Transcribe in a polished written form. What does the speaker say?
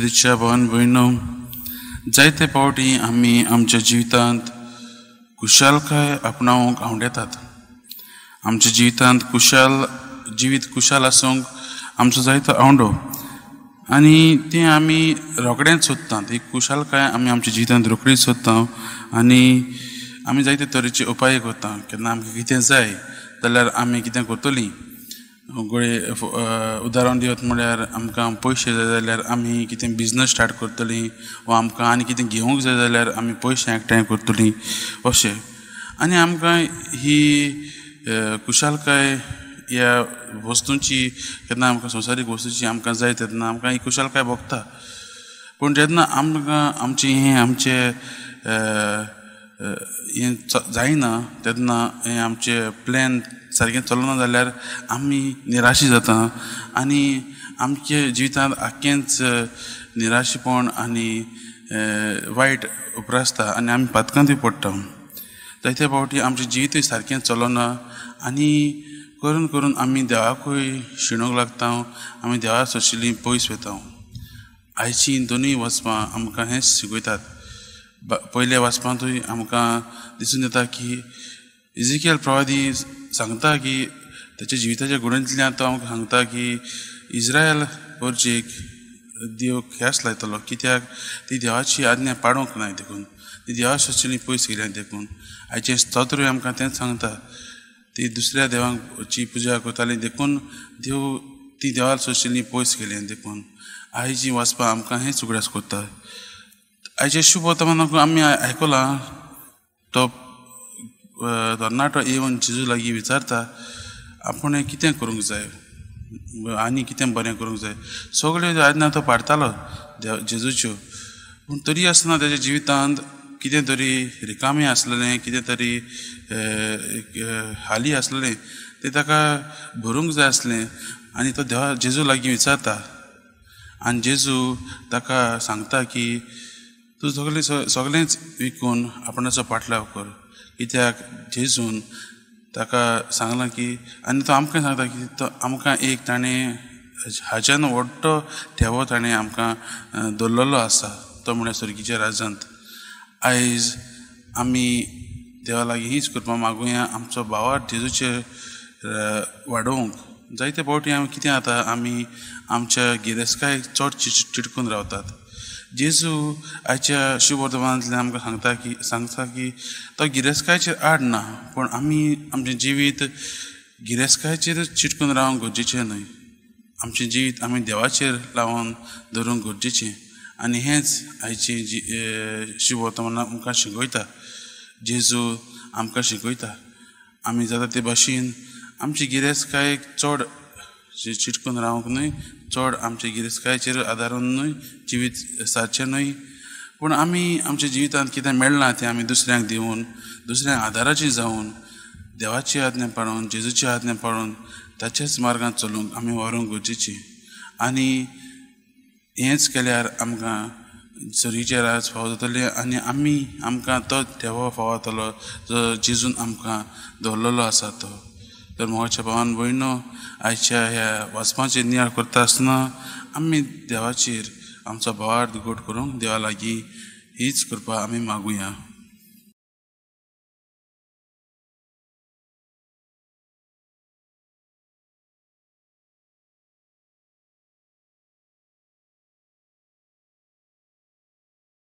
प्रितीच्या भावन भयणो, जायते फावटी आमी आमच्या जिवितांत कुशालकाय आपणावंक आवडेतात. आमच्या जिवितांत जिवीत कुशाल आसूंक आमचो जायतो आवडो आनी तें आमी रोखडेंच सोदता. ती कुशालकाय आमी आमच्या जिवितांत रोखडीच सोदता आनी आमी जायते तरेचे उपाय करता. केन्ना आमकां कितें जाय जाल्यार आमी कितें करतलीं. उदाहरण दिवप म्हळ्यार आमकां पयशे जाय जाल्यार आमी कितें बिजनस स्टार्ट करतलीं, वा आमकां आनी कितें घेवंक जाय जाल्यार आमी पयशे एकठांय करतलीं अशें. आनी आमकां ही कुशालकाय ह्या वस्तूंची केन्ना आमकां संवसारीक वस्तूंची आमकां जाय तेन्ना आमकां ही कुशालकाय भोगता. पूण जेन्ना आमकां आमचें हें जायना तेन्ना हें आमचें प्लॅन सारकें चलना जाल्यार आमी निराशी जाता आनी आमचे जिवितांत आख्खेंच निराशीपण आनी वायट उप्रासता आनी आमी पातकांतूय पडटा. जायते फावटी आमचें जिवीतूय सारकें चलना आनी करून करून आमी देवाकूय शिणूंक लागता, आमी देवा सोशिल्लीं पयस वता. आयचीं दोनूय वचपां आमकां हेंच शिकयतात. पयल्या वचपांतूय आमकां दिसून येता की इजिकेल प्रवादी सांगता की ताच्या जिविताच्या गुणांतल्यान तो आमकां सांगता की इज्रायल पर्जेक देव खेस लायतलो, कित्याक ती देवाची आज्ञा पाडूंक ना देखून, ती देवा सोशिल्लीं पयस गेल्यान देखून. आयचें स्तोत्रूय आमकां तेंच सांगता. ती दुसऱ्या देवांची पुजा करतालीं देखून देव ती देवा सोशिल्लीं पयस गेल्यान देखून. आयचीं वचपां आमकां हेंच उगडास करता. आयचे शुभ वर्तमानाक आमी आयकलां तो तरणाटो येवन जेजू लागीं विचारता आपूण कितें करूंक जाय आनी कितें बरें करूंक जाय. सगळ्यो आज्ञा तो पाडटालो जेजूच्यो, पूण तरी आसतना तेज्या जिवितांत कितें तरी रिकामें आसलेलें, कितें तरी हाली आसलेलें तें ताका भरूंक जाय आसलें. आनी तो जेजू लागीं विचारता आनी जेजू ताका सांगता की तूं सगळेंच विकून आपणाचो पाटलाव कर. कित्याक जेजून ताका सांगलां की, आनी तो आमकां सांगता की तो आमकां एक ताणें हाच्यान व्हडलो ठेवो ताणें आमकां दवरलेलो आसा, तो म्हळ्यार सर्गीच्या राज्यांत. आयज आमी देवा लागीं हीच करपा मागुया आमचो भावार्थ जेजूचेर वाडोवंक. जायते फावटी आमी कितें जाता, आमी आमच्या गिरेस्कायेक चड चिडकून रावतात. जेजू आयच्या शुभ वर्तमानांतल्यान आमकां सांगता की तो गिरेस्कायेचेर आड ना, पूण आमी आमचें जिवीत गिरेस्कायेचेरच चिडकून रावंक गरजेचें न्हय. आमचें जिवीत आमी देवाचेर लावन दवरूंक गरजेचें. आनी हेंच आयची शुभ वर्तमानां आमकां शिकयता. जेजू आमकां शिकयता आमी जाता ते भाशेन आमची गिरेस्कायेक चड चिडकून रावंक न्हय, चड आमच्या गिरेस्कायेचेर आदारून न्हय जिवीत सारचें न्हय. पूण आमी आमच्या जिवितांत कितें मेळना तें आमी दुसऱ्यांक दिवन, दुसऱ्यांक आदाराचें जावन, देवाची आज्ञा पाळून, जेजूची आज्ञा पाळून ताच्याच मार्गांत चलूंक आमी व्हरूंक गरजेचीं. आनी हेंच केल्यार आमकां सर्गीचें राज फावो जातलें आनी आमकां तो ठेवो फावो जातलो जो जेजून आमकां दवरलेलो आसा तो. तर मोगाच्या भावान भयणो, आयच्या ह्या वचपाचेर नियाळ करता आसतना आमी देवाचेर आमचो भावार्थ घोट करूंक देवा लागीं हीच करपा आमी मागुया.